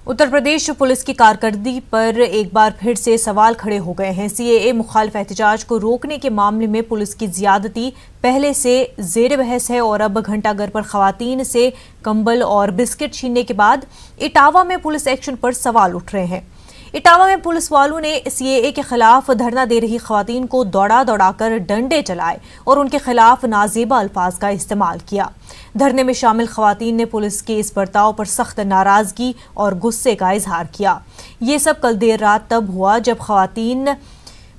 Uttar Pradesh police की कारकर्दगी पर एक बार फिर से सवाल खड़े हो गए हैं। सीएए मुखालिफ एहतजाज को रोकने के मामले में पुलिस की ज्यादती पहले से जेर बहस है और अब घंटाघर पर खवातीन से कंबल और बिस्किट छीनने के बाद इटावा में पुलिस एक्शन पर सवाल उठ रहे हैं। इटावा में पुलिस वालों ने सीएए के खिलाफ धरना दे रही खवातीन को दौड़ाकर डंडे चलाए और उनके खिलाफ नाजेबा अल्फाज का इस्तेमाल किया। धरने में शामिल खवातीन ने पुलिस के इस बर्ताव पर सख्त नाराजगी और गुस्से का इजहार किया। ये सब कल देर रात तब हुआ जब खवातीन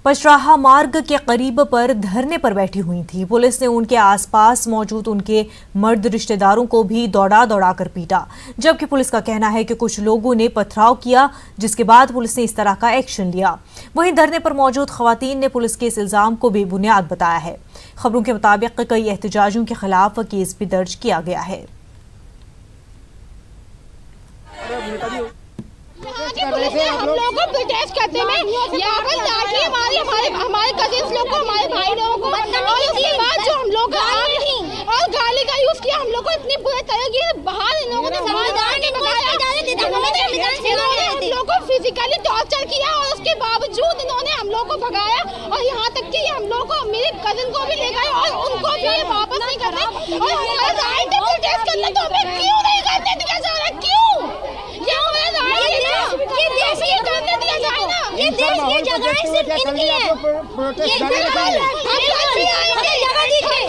पचराहा मार्ग के करीब पर धरने पर बैठी हुई थी। पुलिस ने उनके आसपास मौजूद उनके मर्द रिश्तेदारों को भी दौड़ा कर पीटा, जबकि पुलिस का कहना है कि कुछ लोगों ने पथराव किया, जिसके बाद पुलिस ने इस तरह का एक्शन लिया। वहीं धरने पर मौजूद खवातीन ने पुलिस के इस इल्जाम को बेबुनियाद बताया है। खबरों के मुताबिक कई एहतजाजियों के खिलाफ केस भी दर्ज किया गया है। हम लोग को प्रोटेस्ट करते में यहाँ पर लाठी मारी हमारे कजिन्स लोग को, हमारे भाई लोगों को, और उसके बाद जो हम लोग और गाली का यूज किया। हम लोग को इतनी बुरी तरह की बाहर इन लोगों ने हम लोग को फिजिकली टॉर्चर किया और उसके बावजूद इन्होंने हम लोग को भगाया और यहाँ तक कि हम लोग को, मेरे कजिन को भी ले गए और उनको भी वापस नहीं कर रहे। और हमारा राइट है प्रोटेस्ट करना, तो हमें क्यों नहीं करने दिया जा रहा? क्यों? ये हमारा राइट है ना, ये देश ये करने दिया जाए ना। ये देश की जगह सिर्फ इनकी है। ये जगह दीजिए,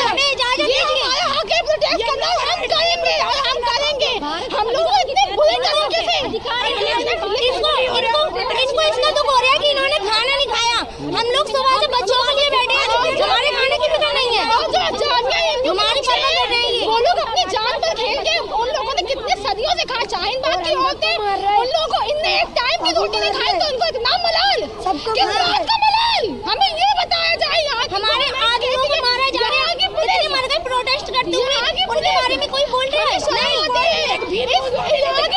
हमें इजाजत दीजिए। हमारा हक है प्रोटेस्ट करना, हम करेंगे और हम करेंगे। हम लोग को इतने बुरे तरीके से इसको इसका दुख हो रहा है कि इन्होंने खाना नहीं खाया। हम लोग सुबह से बच्चों के लिए बैठे हैं, हमारे खाने की फिक्र नहीं है। हमारी परवाह कर रहे हैं। वो लोग अपनी जान पर खेल के, उन लोगों ने कितने सदियों से खाया। शाहीन बाग की औरतें, उन लोगों को इनने एक टाइम की रोटी नहीं खाई तो उनको इतना मलाल, किस बात का मलाल? हमें ये बताया जाए। हमारे आगे लोग मारा जा रहे हैं, इतने मर गए प्रोटेस्ट करते हुए, उनके बारे में कोई बोल रहा है नहीं।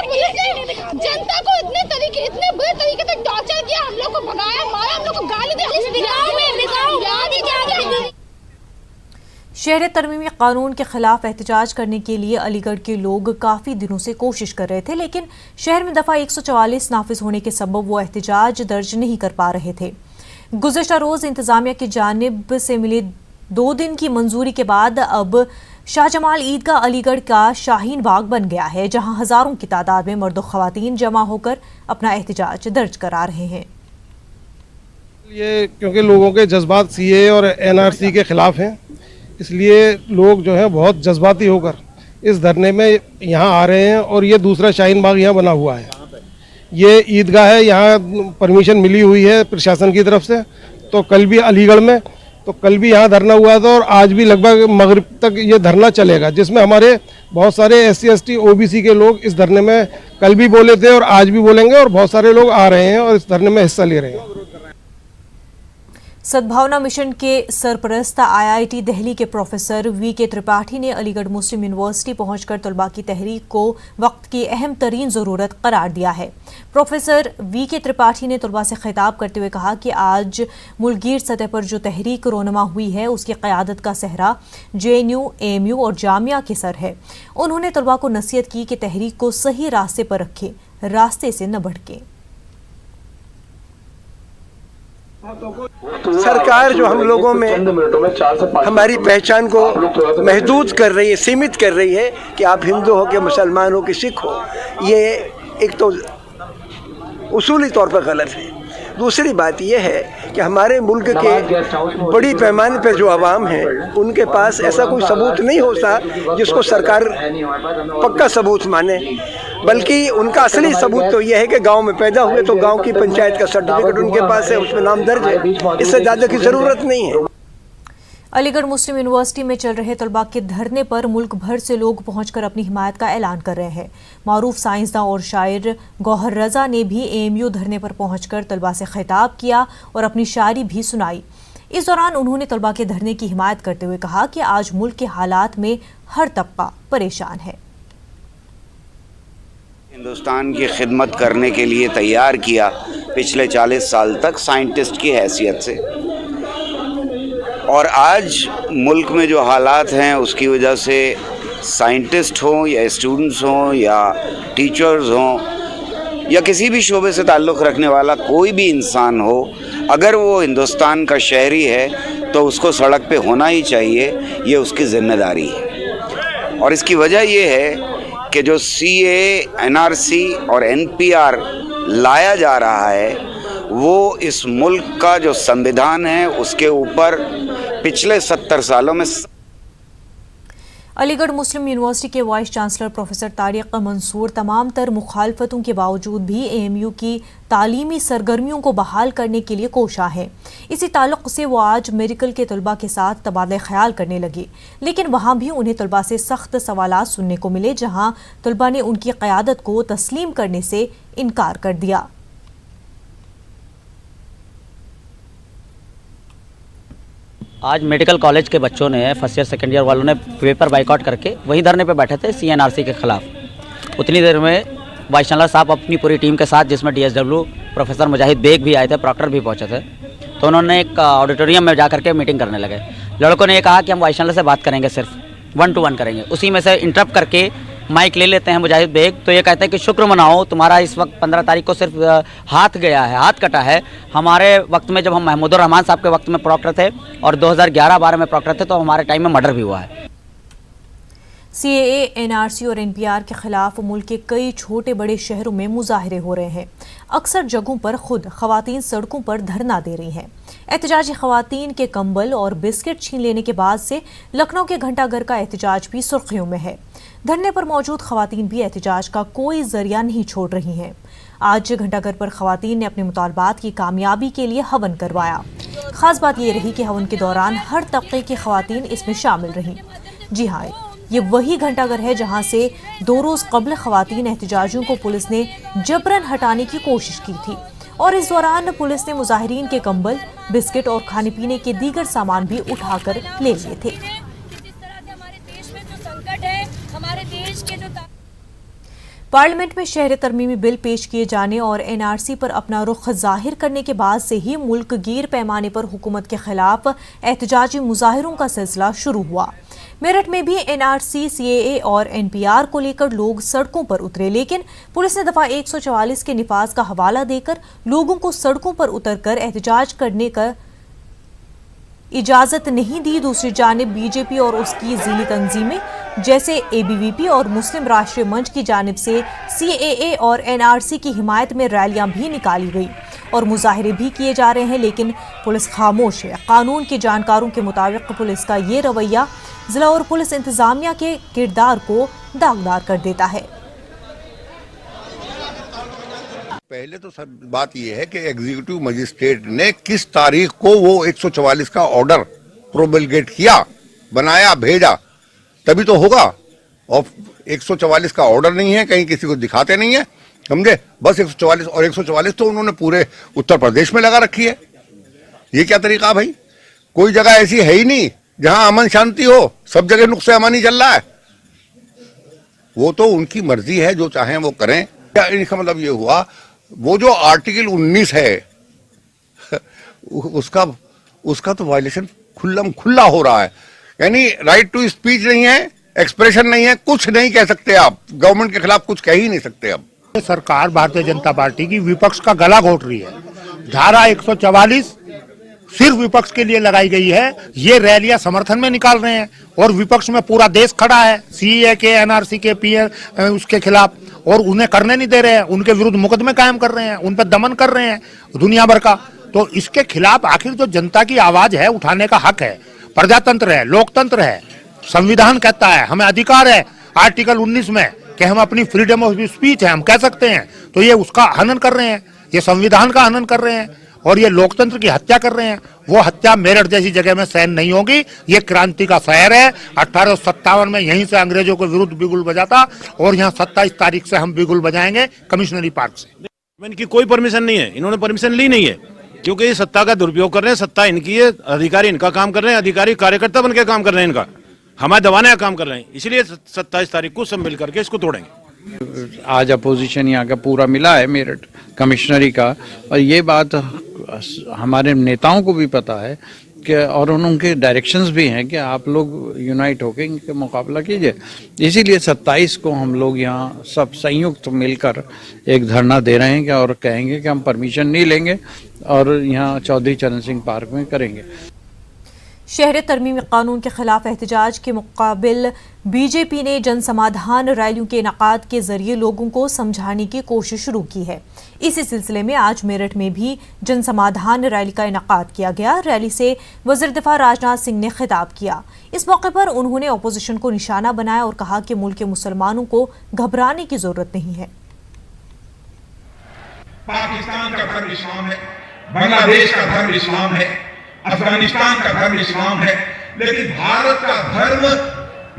पुलिस ने जनता को इतने बुरे तरीके से टॉर्चर किया, हम लोग को भगाया, मारा, हम लोग को गाली दी। शहर तरमीमी कानून के खिलाफ एहतजाज करने के लिए अलीगढ़ के लोग काफी दिनों से कोशिश कर रहे थे, लेकिन शहर में दफा 144 नाफिज होने के सबब वो एहतजाज दर्ज नहीं कर पा रहे थे। गुज़श्ता रोज इंतजामिया की जानिब से मिले 2 दिन की मंजूरी के बाद अब शाहजमाल ईदगाह अलीगढ़ का शाहीन बाग बन गया है, जहां हजारों की तादाद में मर्द और खवातीन जमा होकर अपना एहतजाज दर्ज करा रहे हैं। ये क्योंकि लोगों के जज्बात सीए और एनआरसी के खिलाफ हैं, इसलिए लोग जो है बहुत जज्बाती होकर इस धरने में यहाँ आ रहे हैं। और ये दूसरा शाहीन बाग यहाँ बना हुआ है, ये ईदगाह है, यहाँ परमिशन मिली हुई है प्रशासन की तरफ से। तो कल भी अलीगढ़ में, तो कल भी यहाँ धरना हुआ था और आज भी लगभग मगरिब तक ये धरना चलेगा, जिसमें हमारे बहुत सारे SC ST OBC के लोग इस धरने में कल भी बोले थे और आज भी बोलेंगे, और बहुत सारे लोग आ रहे हैं और इस धरने में हिस्सा ले रहे हैं। सद्भावना मिशन के सरपरस्त IIT दिल्ली के प्रोफेसर VK त्रिपाठी ने अलीगढ़ मुस्लिम यूनिवर्सिटी पहुंचकर तलबा की तहरीक को वक्त की अहम तरीन ज़रूरत करार दिया है। प्रोफेसर VK त्रिपाठी ने तलबा से खिताब करते हुए कहा कि आज मुल्कगीर सतह पर जो तहरीक रोनमा हुई है, उसकी क़यादत का सहरा JNU, AMU और जामिया के सर है। उन्होंने तलबा को नसीहत की कि तहरीक को सही रास्ते पर रखें, रास्ते से न भटके। सरकार जो हम लोगों में हमारी पहचान को महदूद कर रही है, सीमित कर रही है कि आप हिंदू हो कि मुसलमान हो कि सिख हो, ये एक तो उसूली तौर पर गलत है। दूसरी बात यह है कि हमारे मुल्क के बड़ी पैमाने पर जो आवाम है, उनके पास ऐसा कोई सबूत नहीं होता जिसको सरकार पक्का सबूत माने, बल्कि उनका असली सबूत तो यह है कि गांव में पैदा हुए तो गांव की पंचायत का सर्टिफिकेट उनके पास है, उसमें नाम दर्ज है, इससे ज़्यादा की ज़रूरत नहीं है। अलीगढ़ मुस्लिम यूनिवर्सिटी में चल रहे तलबा के धरने पर मुल्क भर से लोग पहुंचकर अपनी हिमायत का ऐलान कर रहे हैं। मारूफ साइंसदान और शायर गौहर रजा ने भी AMU धरने पर पहुंचकर तलबा से खिताब किया और अपनी शायरी भी सुनाई। इस दौरान उन्होंने तलबा के धरने की हिमायत करते हुए कहा कि आज मुल्क के हालात में हर तबका परेशान है। हिंदुस्तान की खिदमत करने के लिए तैयार किया पिछले 40 साल तक साइंटिस्ट की हैसियत से, और आज मुल्क में जो हालात हैं उसकी वजह से साइंटिस्ट हों या स्टूडेंट्स हों या टीचर्स हों या किसी भी शोबे से ताल्लुक़ रखने वाला कोई भी इंसान हो, अगर वो हिंदुस्तान का शहरी है तो उसको सड़क पे होना ही चाहिए, ये उसकी ज़िम्मेदारी है। और इसकी वजह ये है कि जो CAA, NRC और NPR लाया जा रहा है वो इस मुल्क का जो संविधान है उसके ऊपर पिछले 70 सालों में। अलीगढ़ मुस्लिम यूनिवर्सिटी के vice chancellor professor Tariq Mansoor तमाम तर मुखालफतों के बावजूद भी AMU की तालीमी सरगर्मियों को बहाल करने के लिए कोशा हैं। इसी ताल्लुक से वो आज मेडिकल के तलबा के साथ तबादला ख्याल करने लगे, लेकिन वहाँ भी उन्हें तलबा से सख्त सवालात सुनने को मिले, जहाँ तलबा ने उनकी क़यादत को तस्लीम करने से इनकार कर दिया। आज मेडिकल कॉलेज के बच्चों ने, फर्स्ट ईयर सेकेंड ईयर वालों ने पेपर बाइकआउट करके वहीं धरने पे बैठे थे CNRC के खिलाफ। उतनी देर में वाइस चांसलर साहब अपनी पूरी टीम के साथ, जिसमें DSW प्रोफेसर मुजाहिद बेग भी आए थे, प्रॉक्टर भी पहुंचे थे, तो उन्होंने एक ऑडिटोरियम में जा करके मीटिंग करने लगे। लड़कों ने ये कहा कि हम वाइस चांसलर से बात करेंगे, सिर्फ 1 to 1 करेंगे। उसी में से इंटरप्ट करके माइक ले लेते हैं मुजाहिद बेग, तो ये कहते हैं कि शुक्र मनाओ, तुम्हारा इस वक्त 15 तारीख को सिर्फ हाथ गया है, हाथ कटा है। हमारे वक्त में, जब हम महमूदुर रहमान साहब के वक्त में प्रॉक्टर थे और 2011-12 में प्रॉक्टर थे, तो हमारे टाइम में मर्डर भी हुआ है। CAA, NRC और NPR के खिलाफ मुल्क के कई छोटे बड़े शहरों में मुजाहरे हो रहे हैं। अक्सर जगहों पर खुद खवातीन सड़कों पर धरना दे रही हैं। एहतजाजी खवातीन के कंबल और बिस्किट छीन लेने के बाद से लखनऊ के घंटाघर का एहतजाज भी सुर्खियों में है। धरने पर मौजूद खवातीन भी एहतजाज का कोई जरिया नहीं छोड़ रही हैं। आज घंटाघर पर खवातीन ने अपने मुतालबात की कामयाबी के लिए हवन करवाया। खास बात यह रही कि हवन के दौरान हर तबके की खवातीन इसमें शामिल रहीं। जी हाँ, ये वही घंटाघर है जहां से 2 रोज कबल खवातीन एहतजाजियों को पुलिस ने जबरन हटाने की कोशिश की थी, और इस दौरान पुलिस ने मुजाहिरीन के कंबल, बिस्किट और खाने पीने के दीगर सामान भी उठाकर ले लिए थे। पार्लियामेंट में शहर तरमीमी बिल पेश किए जाने और NRC पर अपना रुख जाहिर करने के बाद से ही मुल्क गिर पैमाने पर हुकूमत के खिलाफ एहतजाजी मुजाहिरों का सिलसिला शुरू हुआ। मेरठ में भी NRC, CAA और NPR को लेकर लोग सड़कों पर उतरे, लेकिन पुलिस ने दफा 144 के निफाज का हवाला देकर लोगों को सड़कों पर उतरकर एहतजाज करने का इजाजत नहीं दी। दूसरी जानिब BJP और उसकी ज़ीली तंजीमें जैसे ABVP और मुस्लिम राष्ट्रीय मंच की जानिब से CAA और NRC की हिमायत में रैलियां भी निकाली गई और मुजाहरे भी किए जा रहे हैं, लेकिन पुलिस खामोश है। कानून के जानकारों के मुताबिक पुलिस का ये रवैया जिला और पुलिस इंतजामिया के किरदार को दागदार कर देता है। पहले तो सब बात यह है कि एग्जीक्यूटिव मजिस्ट्रेट ने किस तारीख को वो 144 का ऑर्डर प्रोमलगेट किया, बनाया, भेजा, तभी तो होगा। और 144 का ऑर्डर नहीं है, कहीं किसी को दिखाते नहीं है, समझे। बस 144 और 144 तो उन्होंने पूरे उत्तर प्रदेश में लगा रखी है। ये क्या तरीका भाई? कोई जगह ऐसी है ही नहीं जहां अमन शांति हो, सब जगह नुक्से अमानी चल रहा है। वो तो उनकी मर्जी है, जो चाहें वो करें। क्या इसका मतलब ये हुआ, वो जो आर्टिकल 19 है उसका तो वायलेशन खुल्ला हो रहा है। यानी राइट टू स्पीच नहीं है, एक्सप्रेशन नहीं है, कुछ नहीं कह सकते आप, गवर्नमेंट के खिलाफ कुछ कह ही नहीं सकते। अब सरकार भारतीय जनता पार्टी की विपक्ष का गला घोट रही है। धारा 144 सिर्फ विपक्ष के लिए लगाई गई है। ये रैलियां समर्थन में निकाल रहे हैं और विपक्ष में पूरा देश खड़ा है CAA के, NRC के, PR उसके खिलाफ, और उन्हें करने नहीं दे रहे हैं। उनके विरुद्ध मुकदमे कायम कर रहे हैं, उन पर दमन कर रहे हैं दुनिया भर का। तो इसके खिलाफ आखिर जो जनता की आवाज है, उठाने का हक है। प्रजातंत्र है, लोकतंत्र है, संविधान कहता है, हमें अधिकार है आर्टिकल 19 में कि हम अपनी फ्रीडम ऑफ स्पीच है, हम कह सकते हैं। तो ये उसका हनन कर रहे हैं, ये संविधान का हनन कर रहे हैं और ये लोकतंत्र की हत्या कर रहे हैं। वो हत्या मेरठ जैसी जगह में सहन नहीं होगी। ये क्रांति का शहर है। 1857 में यहीं से अंग्रेजों के विरुद्ध बिगुल बजा था और यहाँ 27 तारीख से हम बिगुल बजाएंगे कमिश्नरी पार्क से। इनकी कोई परमिशन नहीं है, इन्होंने परमिशन ली नहीं है, क्योंकि ये सत्ता का दुरुपयोग कर रहे हैं। सत्ता इनकी है, अधिकारी इनका काम कर रहे हैं, अधिकारी कार्यकर्ता बन के काम कर रहे हैं, इनका हमें दबाने का काम कर रहे हैं। इसलिए 27 तारीख को सब मिल करके इसको तोड़ेंगे। आज अपोजिशन यहाँ का पूरा मिला है मेरठ कमिश्नरी का, और ये बात हमारे नेताओं को भी पता है और उनके डायरेक्शंस भी हैं कि आप लोग यूनाइट होकर इनके मुकाबला कीजिए। इसीलिए 27 को हम लोग यहाँ सब संयुक्त मिलकर एक धरना दे रहे हैं कि और कहेंगे कि हम परमिशन नहीं लेंगे और यहाँ चौधरी चरण सिंह पार्क में करेंगे। शहर तरमीमी कानून के खिलाफ एहतजाज के मुकाबिल बीजेपी ने जन समाधान रैलियों के इनेकाद के जरिए लोगों को समझाने की कोशिश शुरू की है। इसी सिलसिले में आज मेरठ में भी जन समाधान रैली का इनेकाद किया गया। रैली से वज़ीर दिफा राजनाथ सिंह ने खिताब किया। इस मौके पर उन्होंने अपोजिशन को निशाना बनाया और कहा कि मुल्क के मुसलमानों को घबराने की जरूरत नहीं है। पाकिस्तान का धर्म इस्लाम है, बांग्लादेश का धर्म इस्लाम है, अफगानिस्तान का धर्म इस्लाम है, लेकिन भारत का धर्म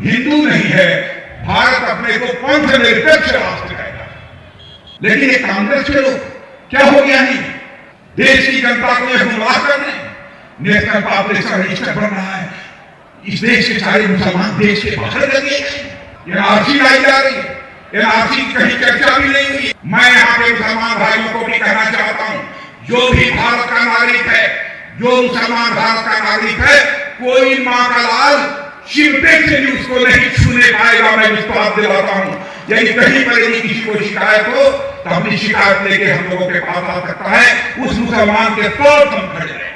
हिंदू नहीं है। भारत अपने को पंथ निरपेक्ष राष्ट्र कहता है, लेकिन ये कांग्रेस के लोग क्या हो गया नहीं, देश की जनता को ये गुमराह कर रहे हैं। नेशनल पॉपुलेशन रजिस्टर बन रहा है, इस देश के सारे मुसलमान देश के बाहर लगे। एनआरसी लाई जा रही है, एनआरसी की कहीं चर्चा भी नहीं हुई। मैं यहाँ पे मुसलमान भाइयों को भी कहना चाहता हूँ, जो भी भारत का नागरिक है, जो मुसलमान भारत का नागरिक है, कोई मां का लाल शिरपेट से भी उसको नहीं छूने पाएगा। मैं विश्वास दिलाता हूं। यदि कहीं पर यदि किसी को शिकायत हो तो अपनी शिकायत लेके हम लोगों के पास आ सकता है। उस मुसलमान के तौर हम खड़े हैं।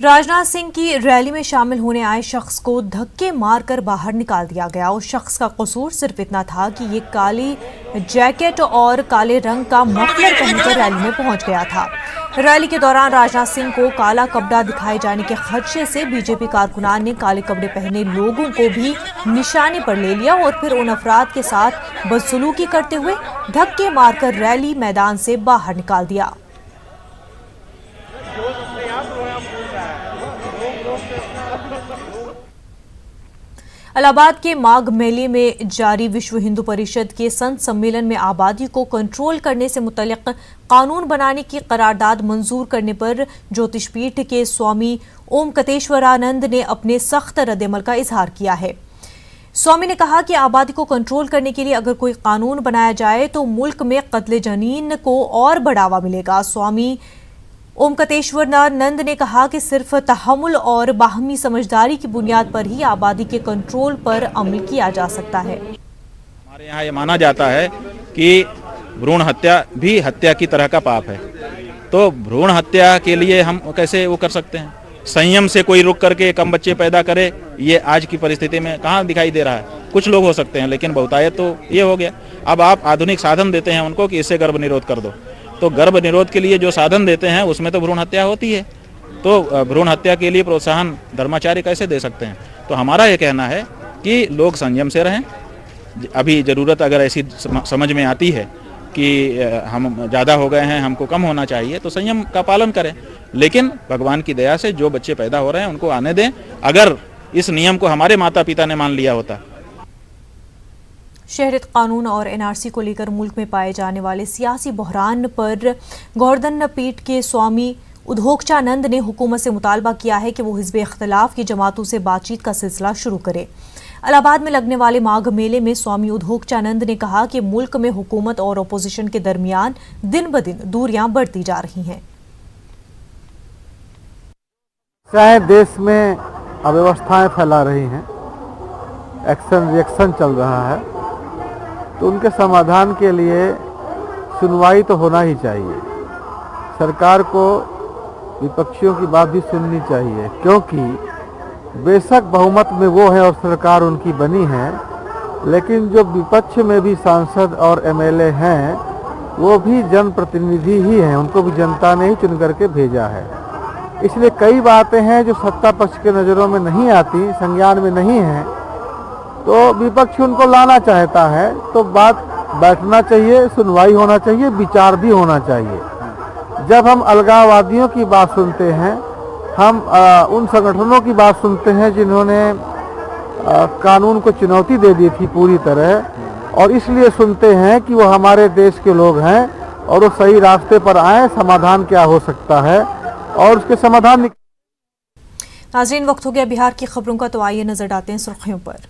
राजनाथ सिंह की रैली में शामिल होने आए शख्स को धक्के मारकर बाहर निकाल दिया गया। उस शख्स का कसूर सिर्फ इतना था कि ये काली जैकेट और काले रंग का मफलर पहनकर रैली में पहुंच गया था। रैली के दौरान राजनाथ सिंह को काला कपड़ा दिखाए जाने के खदशे से बीजेपी कारकुनान ने काले कपड़े पहने लोगों को भी निशाने पर ले लिया और फिर उन अफराद के साथ बदसलूकी करते हुए धक्के मारकर रैली मैदान से बाहर निकाल दिया। इलाहाबाद के माघ मेले में जारी विश्व हिंदू परिषद के संत सम्मेलन में आबादी को कंट्रोल करने से मुतल्लिक कानून बनाने की करारदाद मंजूर करने पर ज्योतिषपीठ के स्वामी ओम कतेश्वरानंद ने अपने सख्त रद्द-ए-अमल का इजहार किया है। स्वामी ने कहा कि आबादी को कंट्रोल करने के लिए अगर कोई कानून बनाया जाए तो मुल्क में कत्ले जनीन को और बढ़ावा मिलेगा। स्वामी ओम कतेश्वरानंद ने कहा कि सिर्फ तहम्मुल और बाहमी समझदारी की बुनियाद पर ही आबादी के कंट्रोल पर अमल किया जा सकता है। हमारे यहाँ ये माना जाता है कि भ्रूण हत्या भी हत्या की तरह का पाप है, तो भ्रूण हत्या के लिए हम कैसे वो कर सकते हैं? संयम से कोई रुक करके कम बच्चे पैदा करे, ये आज की परिस्थिति में कहाँ दिखाई दे रहा है? कुछ लोग हो सकते हैं, लेकिन बहुतायत तो ये हो गया। अब आप आधुनिक साधन देते हैं उनको कि इससे गर्भ निरोध कर दो, तो गर्भ निरोध के लिए जो साधन देते हैं उसमें तो भ्रूण हत्या होती है, तो भ्रूण हत्या के लिए प्रोत्साहन धर्माचार्य कैसे दे सकते हैं? तो हमारा ये कहना है कि लोग संयम से रहें। अभी ज़रूरत अगर ऐसी समझ में आती है कि हम ज़्यादा हो गए हैं, हमको कम होना चाहिए, तो संयम का पालन करें, लेकिन भगवान की दया से जो बच्चे पैदा हो रहे हैं उनको आने दें। अगर इस नियम को हमारे माता पिता ने मान लिया होता। शहरियत कानून और एनआरसी को लेकर मुल्क में पाए जाने वाले सियासी बहरान पर गोवर्धन पीठ के स्वामी उद्धोगचानंद ने हुकूमत से मुतालबा किया है कि वो हिज़्ब इख्तिलाफ की जमातों से बातचीत का सिलसिला शुरू करे। इलाहाबाद में लगने वाले माघ मेले में स्वामी उद्धोगचानंद ने कहा कि मुल्क में हुकूमत और अपोजिशन के दरमियान दिन ब दिन दूरियां बढ़ती जा रही हैं। चाहे देश में अव्यवस्थाएं फैला रही हैं, एक्शन रिएक्शन चल रहा है, तो उनके समाधान के लिए सुनवाई तो होना ही चाहिए। सरकार को विपक्षियों की बात भी सुननी चाहिए, क्योंकि बेशक बहुमत में वो है और सरकार उनकी बनी है, लेकिन जो विपक्ष में भी सांसद और एमएलए हैं वो भी जनप्रतिनिधि ही हैं, उनको भी जनता ने ही चुन करके भेजा है। इसलिए कई बातें हैं जो सत्ता पक्ष के नज़रों में नहीं आती, संज्ञान में नहीं है, तो विपक्ष उनको लाना चाहता है, तो बात बैठना चाहिए, सुनवाई होना चाहिए, विचार भी होना चाहिए। जब हम अलगाववादियों की बात सुनते हैं, हम उन संगठनों की बात सुनते हैं जिन्होंने कानून को चुनौती दे दी थी पूरी तरह, और इसलिए सुनते हैं कि वो हमारे देश के लोग हैं और वो सही रास्ते पर आए, समाधान क्या हो सकता है और उसके समाधान। नाज़रीन, वक्त हो गया बिहार की खबरों का, तो आइए नजर डालते हैं सुर्खियों पर।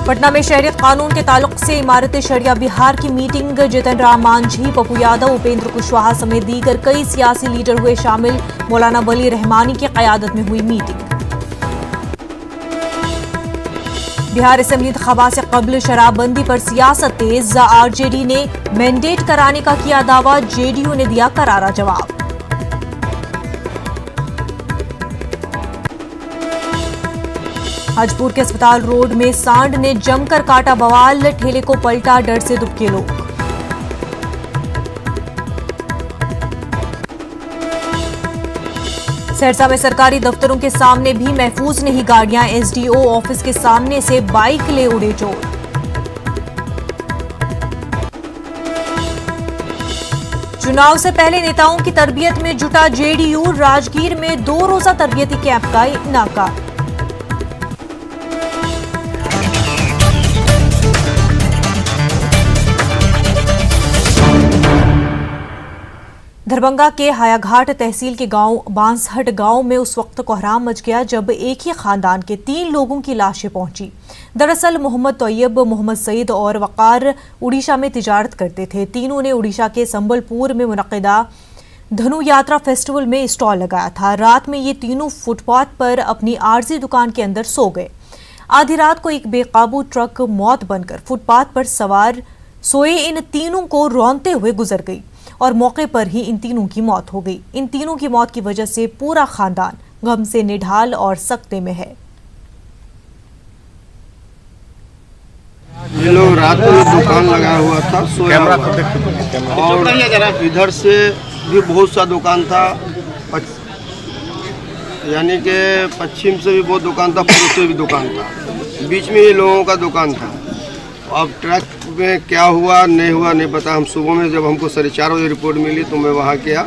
पटना में शहरियत कानून के ताल्लुक से इमारत शरिया बिहार की मीटिंग। जितन राम मांझी, पप्पू यादव, उपेंद्र कुशवाहा समेत दीगर कई सियासी लीडर हुए शामिल। मौलाना वली रहमानी की क़यादत में हुई मीटिंग। बिहार असेंबली इंतखाबात से कबल शराबबंदी पर सियासत तेज। आरजेडी ने मैंडेट कराने का किया दावा, जेडीयू ने दिया करारा जवाब। हाजपुर के अस्पताल रोड में सांड ने जमकर काटा बवाल, ठेले को पलटा, डर से दुबके लोग। सहरसा में सरकारी दफ्तरों के सामने भी महफूज नहीं गाड़ियां। एसडीओ ऑफिस के सामने से बाइक ले उड़े चोर। चुनाव से पहले नेताओं की तरबियत में जुटा जेडीयू। राजगीर में 2 रोजा तरबियती कैंप का इनाकाद। दरभंगा के हायाघाट तहसील के गांव बांसहट गांव में उस वक्त कोहराम मच गया जब एक ही खानदान के 3 लोगों की लाशें पहुंची। दरअसल मोहम्मद तैयब, मोहम्मद सईद और वकार उड़ीसा में तिजारत करते थे। तीनों ने उड़ीसा के संबलपुर में मुनक्किदा धनु यात्रा फेस्टिवल में स्टॉल लगाया था। रात में ये तीनों फुटपाथ पर अपनी आरजी दुकान के अंदर सो गए। आधी रात को एक बेकाबू ट्रक मौत बनकर फुटपाथ पर सवार सोए इन तीनों को रौंदते हुए गुजर गई और मौके पर ही इन तीनों की मौत हो गई। इन तीनों की मौत की वजह से पूरा खानदान गम से निढाल और सकते में है। ये लोग रात में दुकान लगा हुआ था, सोया हुआ, और इधर से भी बहुत सा दुकान था, यानी कि पश्चिम से भी बहुत दुकान था, पूर्व से भी दुकान था, बीच में ये लोगों का दुकान था। अब ट्रक में क्या हुआ नहीं हुआ नहीं पता। हम सुबह में जब हमको 4:30 बजे रिपोर्ट मिली तो मैं वहाँ गया।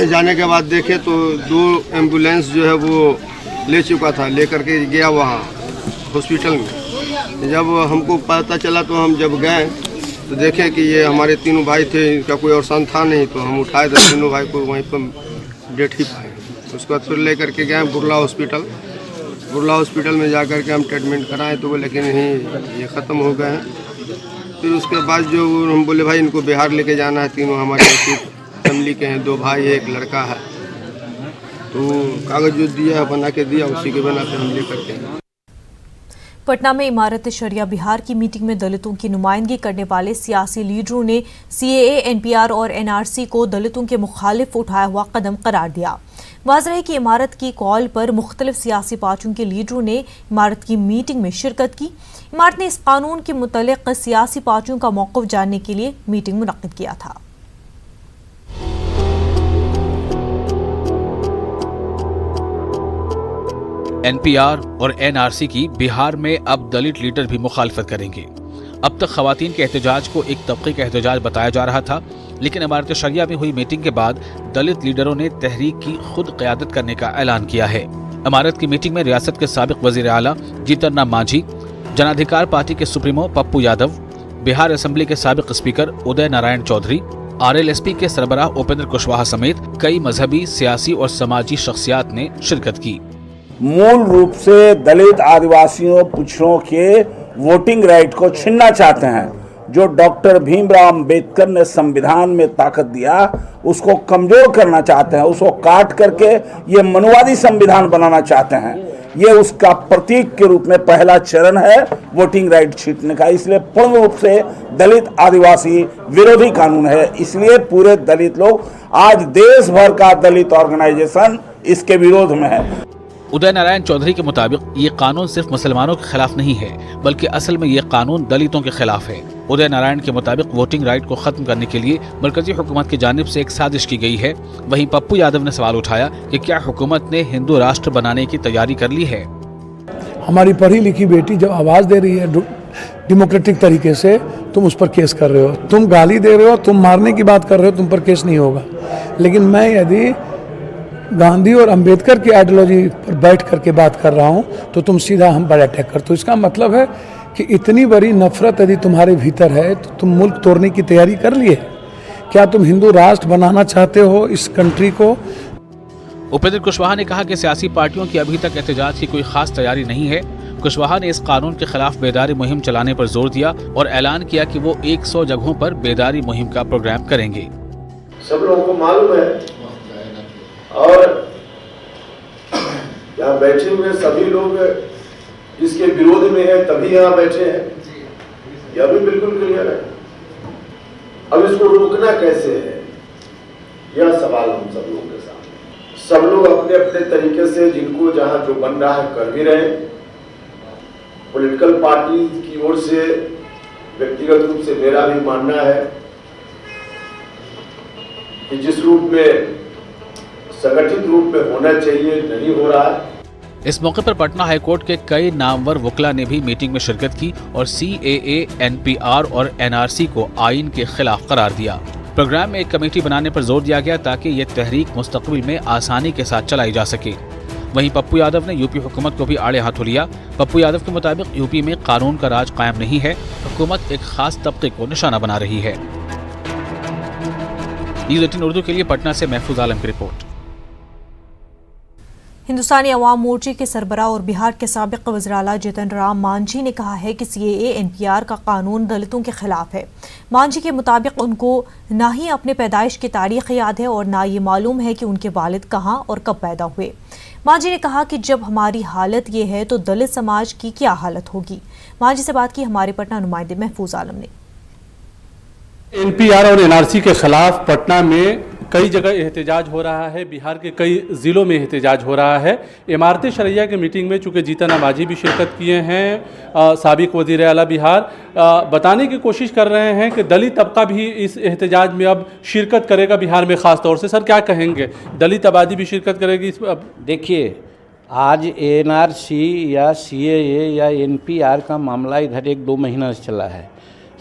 जाने के बाद देखे तो 2 एम्बुलेंस जो है वो ले चुका था, लेकर के गया वहाँ हॉस्पिटल में। जब हमको पता चला तो हम जब गए तो देखे कि ये हमारे तीनों भाई थे, इनका कोई और सन था नहीं, तो हम उठाए तो तीनों भाई को वहीं पर डेट ही पाए। उसके बाद फिर ले करके गए बुर्ला हॉस्पिटल। बुर्ला हॉस्पिटल में जा कर के हम ट्रीटमेंट कराएं तो बोले कि नहीं ये ख़त्म हो गए हैं। फिर उसके बाद जो हम बोले भाई इनको बिहार लेके जाना है, तीनों हमारे फैमिली के हैं, 2 भाई है, 1 लड़का है। तो कागज़ जो दिया है बना के दिया, उसी के बना के हम ले करके। पटना में इमारत शरिया बिहार की मीटिंग में दलितों की नुमाइंदगी करने वाले सियासी लीडरों ने सीएए, एनपीआर और एनआरसी को दलितों के मुखालिफ उठाया हुआ कदम करार दिया। वाज़ेह है कि इमारत की कॉल पर मुख्तलिफ सियासी पार्टियों के लीडरों ने इमारत की मीटिंग में शिरकत की। इमारत ने इस कानून के मुतल्लिक़ सियासी पार्टियों का मौक़िफ़ जानने के लिए मीटिंग मुनक़्क़िद किया था। एनपीआर और एनआरसी की बिहार में अब दलित लीडर भी मुखालफत करेंगे। अब तक खवातीन के एहतजाज को एक तबके का एहतजाज बताया जा रहा था, लेकिन इमारत शरिया में हुई मीटिंग के बाद दलित लीडरों ने तहरीक की खुद क़यादत करने का ऐलान किया है। इमारत की मीटिंग में रियासत के साबिक वज़ीर आला जीतन राम मांझी, जनाधिकार पार्टी के सुप्रीमो पप्पू यादव, बिहार असेंबली के साबिक स्पीकर उदय नारायण चौधरी, आरएलएसपी के सरबराह उपेंद्र कुशवाहा समेत कई मजहबी, सियासी और समाजी शख्सियात ने शिरकत की। मूल रूप से दलित आदिवासियों पिछड़ों के वोटिंग राइट को छीनना चाहते हैं। जो डॉक्टर भीमराव अंबेडकर ने संविधान में ताकत दिया उसको कमजोर करना चाहते हैं, उसको काट करके ये मनुवादी संविधान बनाना चाहते हैं। ये उसका प्रतीक के रूप में पहला चरण है वोटिंग राइट छीनने का। इसलिए पूर्ण रूप से दलित आदिवासी विरोधी कानून है। इसलिए पूरे दलित लोग, आज देश भर का दलित ऑर्गेनाइजेशन इसके विरोध में है। उदय नारायण चौधरी के मुताबिक ये कानून सिर्फ मुसलमानों के खिलाफ नहीं है, बल्कि असल में ये कानून दलितों के खिलाफ है। उदय नारायण के मुताबिक वोटिंग राइट को खत्म करने के लिए मरकजी हुकूमत की जानिब से एक साजिश की गई है। वहीं पप्पू यादव ने सवाल उठाया कि क्या हुकूमत ने हिंदू राष्ट्र बनाने की तैयारी कर ली है। हमारी पढ़ी लिखी बेटी जब आवाज दे रही है डेमोक्रेटिक तरीके से, तुम उस पर केस कर रहे हो, तुम गाली दे रहे हो, तुम मारने की बात कर रहे हो, तुम पर केस नहीं होगा। लेकिन मैं यदि गांधी और अंबेडकर की आइडियोलॉजी पर बैठ करके बात कर रहा हूं तो तुम सीधा हम पर अटैक करते हो। इसका मतलब है कि इतनी बड़ी नफरत यदि तुम्हारे भीतर है तो तुम मुल्क तोड़ने की तैयारी कर लिए। क्या तुम हिंदू राष्ट्र बनाना चाहते हो इस कंट्री को? उपेंद्र कुशवाहा ने कहा कि सियासी पार्टियों की अभी तक एहतजाज की कोई खास तैयारी नहीं है। कुशवाहा ने इस कानून के खिलाफ बेदारी मुहिम चलाने पर जोर दिया और ऐलान किया कि वो 100 जगहों पर बेदारी मुहिम का प्रोग्राम करेंगे। सब लोगों को मालूम है और यहाँ बैठे हुए सभी लोग इसके विरोध में है, तभी यहाँ बैठे हैं, यह भी बिल्कुल क्लियर है। अब इसको रोकना कैसे है, यह सवाल हम सब लोगों के सामने। सब लोग अपने अपने तरीके से जिनको जहाँ जो बन रहा है कर भी रहे। पॉलिटिकल पार्टी की ओर से व्यक्तिगत रूप से मेरा भी मानना है कि जिस रूप में संगठित रूप में होना चाहिए नहीं हो रहा है। इस मौके पर पटना हाईकोर्ट के कई नामवर वकील ने भी मीटिंग में शिरकत की और CAA, NPR और NRC को आईन के खिलाफ करार दिया। प्रोग्राम में एक कमेटी बनाने पर जोर दिया गया ताकि ये तहरीक मुस्तकबिल में आसानी के साथ चलाई जा सके। वहीं पप्पू यादव ने यूपी हुकूमत को भी आड़े हाथों लिया। पप्पू यादव के मुताबिक यूपी में कानून का राज कायम नहीं है, हुकूमत एक खास तबके को निशाना बना रही है। न्यूज़ 18 उर्दू के लिए पटना से महफूज आलम की रिपोर्ट। हिंदुस्तानी अवाम मोर्चे के सरबराह और बिहार के साबिक वज़ीर आला जीतन राम मांझी ने कहा है कि CAA, NPR का कानून दलितों के खिलाफ है। मांझी के मुताबिक उनको ना ही अपने पैदाइश की तारीख याद है और ना ये मालूम है कि उनके वालिद कहाँ और कब पैदा हुए। मांझी ने कहा कि जब हमारी हालत ये है तो दलित समाज की क्या हालत होगी। मांझी से बात की हमारे पटना नुमाइंदे महफूज आलम ने। NPR और NRC के खिलाफ पटना में कई जगह एहतजाज हो रहा है, बिहार के कई ज़िलों में एहतजाज हो रहा है। इमारत शरिया की मीटिंग में चूँकि जीतन राम मांझी भी शिरकत किए हैं, साबिक वज़ीर आला बिहार, बताने की कोशिश कर रहे हैं कि दलित तबका भी इस एहतजाज में अब शिरकत करेगा बिहार में ख़ास तौर से। सर क्या कहेंगे, दलित आबादी भी शिरकत करेगी इस? देखिए, आज NRC या CAA या NPR का मामला इधर 1-2 महीना से चला है।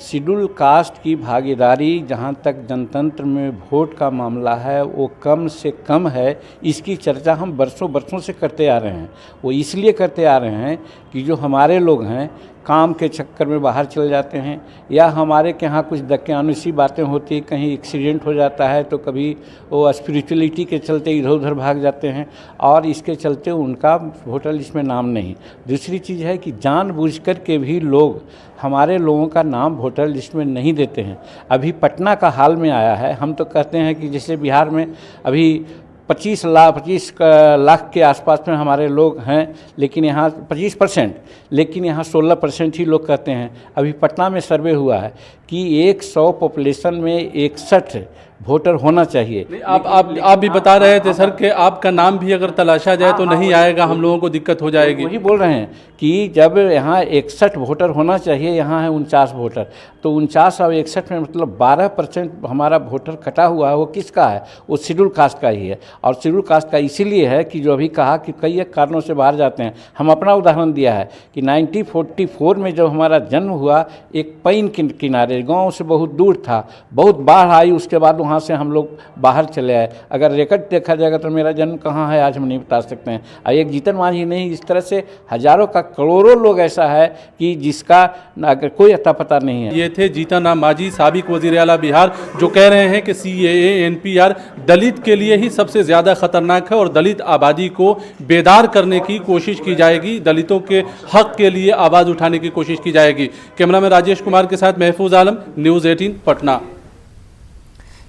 शेड्यूल कास्ट की भागीदारी जहाँ तक जनतंत्र में वोट का मामला है वो कम से कम है, इसकी चर्चा हम बरसों से करते आ रहे हैं। वो इसलिए करते आ रहे हैं कि जो हमारे लोग हैं काम के चक्कर में बाहर चले जाते हैं या हमारे के यहाँ कुछ दकियानुसी बातें होती हैं, कहीं एक्सीडेंट हो जाता है तो कभी वो स्पिरिचुअलिटी के चलते इधर उधर भाग जाते हैं और इसके चलते उनका वोटर लिस्ट में नाम नहीं। दूसरी चीज़ है कि जानबूझकर के भी लोग हमारे लोगों का नाम वोटर लिस्ट में नहीं देते हैं। अभी पटना का हाल में आया है, हम तो कहते हैं कि जैसे बिहार में अभी 25 लाख के आसपास में हमारे लोग हैं, लेकिन यहाँ 25%, लेकिन यहाँ 16% ही लोग कहते हैं। अभी पटना में सर्वे हुआ है कि 100 पॉपुलेशन में 61 वोटर होना चाहिए। आप भी बता रहे थे सर कि आपका नाम भी अगर तलाशा जाए तो नहीं आएगा, हम लोगों को दिक्कत हो जाएगी। वही बोल रहे हैं कि जब यहाँ 61 वोटर होना चाहिए, यहाँ है 49 वोटर, तो 49 और 61 में मतलब 12% हमारा वोटर कटा हुआ है। वो किसका है? वो शेड्यूल कास्ट का ही है। और शेड्यूल कास्ट का इसीलिए है कि जो अभी कहा कि कई एक कारणों से बाहर जाते हैं। हम अपना उदाहरण दिया है कि 1944 में जब हमारा जन्म हुआ, एक पैन के किनारे गाँव से बहुत दूर था, बहुत बाढ़ आई, उसके बाद वहाँ से हम लोग बाहर चले आए। अगर रिकॉर्ड देखा जाएगा तो मेरा जन्म कहाँ है आज हम नहीं बता सकते हैं। और एक जीतन मांझी नहीं, इस तरह से हजारों का करोड़ों लोग ऐसा है कि जिसका अगर कोई अता पता नहीं है। ये थे जीतन राम मांझी, साबिक वज़ीर आला बिहार, जो कह रहे हैं कि CAA, NPR दलित के लिए ही सबसे ज़्यादा खतरनाक है और दलित आबादी को बेदार करने की कोशिश की जाएगी, दलितों के हक के लिए आवाज़ उठाने की कोशिश की जाएगी। कैमरामैन राजेश कुमार के साथ महफूज आलम, न्यूज़ 18 पटना।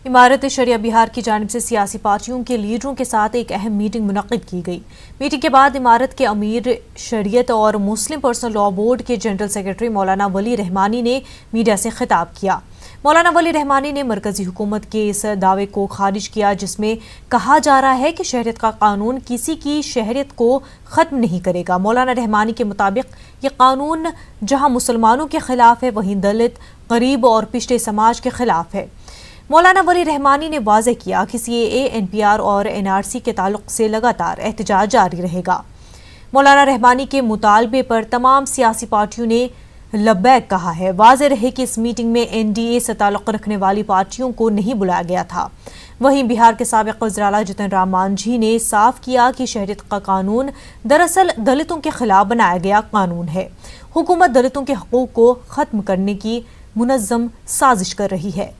इमारत शरिया बिहार की जानिब से सियासी पार्टियों के लीडरों के साथ एक अहम मीटिंग मुनक्किद की गई। मीटिंग के बाद इमारत के अमीर शरीयत और मुस्लिम पर्सनल लॉ बोर्ड के जनरल सेक्रेटरी मौलाना वली रहमानी ने मीडिया से खिताब किया। मौलाना वली रहमानी ने मरकजी हुकूमत के इस दावे को खारिज किया जिसमें कहा जा रहा है कि शहरियत का कानून किसी की शहरियत को ख़त्म नहीं करेगा। मौलाना रहमानी के मुताबिक ये कानून जहां मुसलमानों के खिलाफ है, वहीं दलित, गरीब और पिछड़े समाज के खिलाफ है। मौलाना वली रहमानी ने वाज़ेह किया कि CAA, NPR और NRC के ताल्लुक से लगातार एहतजाज जारी रहेगा। मौलाना रहमानी के मुतालबे पर तमाम सियासी पार्टियों ने लब्बैक कहा है। वाज़ेह रहे कि इस मीटिंग में NDA से ताल्लुक रखने वाली पार्टियों को नहीं बुलाया गया था। वहीं बिहार के साबिक वज़ीर आला जीतन राम मांझी ने साफ किया कि शहरियत का कानून दरअसल दलितों के खिलाफ बनाया गया कानून है। हुकूमत दलितों के हकूक़ को ख़त्म करने की मुनज़्ज़म साजिश कर रही है।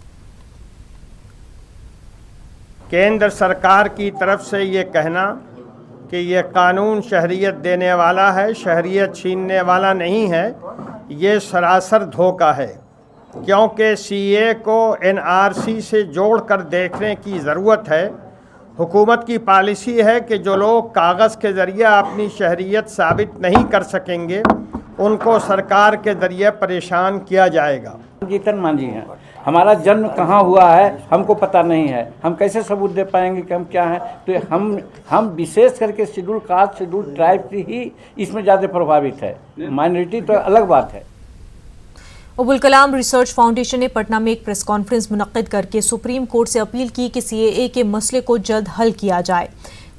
केंद्र सरकार की तरफ से ये कहना कि ये कानून शहरियत देने वाला है, शहरियत छीनने वाला नहीं है। ये सरासर धोखा है, क्योंकि सीए को एनआरसी से जोड़कर देखने की ज़रूरत है। हुकूमत की पॉलिसी है कि जो लोग कागज़ के ज़रिए अपनी शहरियत साबित नहीं कर सकेंगे उनको सरकार के ज़रिए परेशान किया जाएगा। जीतन मांझी हैं, हमारा जन्म कहाँ हुआ है हमको पता नहीं है, हम कैसे सबूत दे पाएंगे कि हम क्या हैं। तो हम विशेष करके शेड्यूल कास्ट, शेड्यूल ट्राइब की ही इसमें ज़्यादा प्रभावित है, माइनॉरिटी तो अलग बात है। अबुल कलाम रिसर्च फाउंडेशन ने पटना में एक प्रेस कॉन्फ्रेंस मुनक्किद करके सुप्रीम कोर्ट से अपील की कि सीएए के मसले को जल्द हल किया जाए।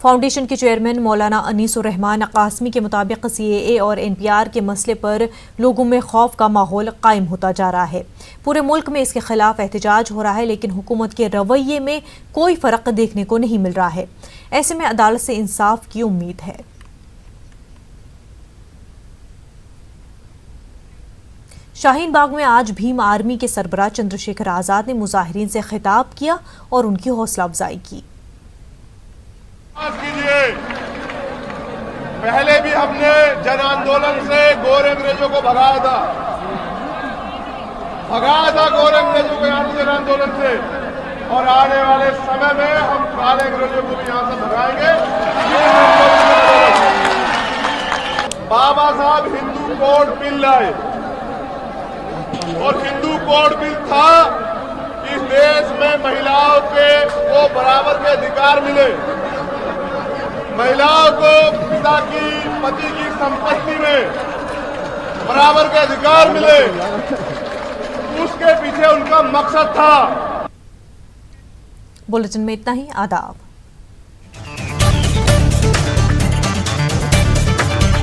फाउंडेशन के चेयरमैन मौलाना अनीसुर रहमान अकासमी के मुताबिक सीएए और एनपीआर के मसले पर लोगों में खौफ का माहौल कायम होता जा रहा है। पूरे मुल्क में इसके खिलाफ एहतजाज हो रहा है, लेकिन हुकूमत के रवैये में कोई फ़र्क देखने को नहीं मिल रहा है। ऐसे में अदालत से इंसाफ की उम्मीद है। शाहीन बाग में आज भीम आर्मी के सरबराह चंद्रशेखर आज़ाद ने मुजाहिरीन से खिताब किया और उनकी हौसला अफजाई की। पहले भी हमने जन आंदोलन से गोरे अंग्रेजों को भगाया था गोरे अंग्रेजों को यहाँ जन आंदोलन से, और आने वाले समय में हम काले अंग्रेजों को भी यहाँ से भगाएंगे। बाबा साहब हिंदू कोड बिल लाए और हिंदू कोड बिल था कि इस देश में महिलाओं को बराबर के अधिकार मिले, महिलाओं को पिता की, पति की संपत्ति में बराबर के अधिकार मिले। उसके पीछे उनका मकसद था। बुलेटिन में इतना ही। आदाब।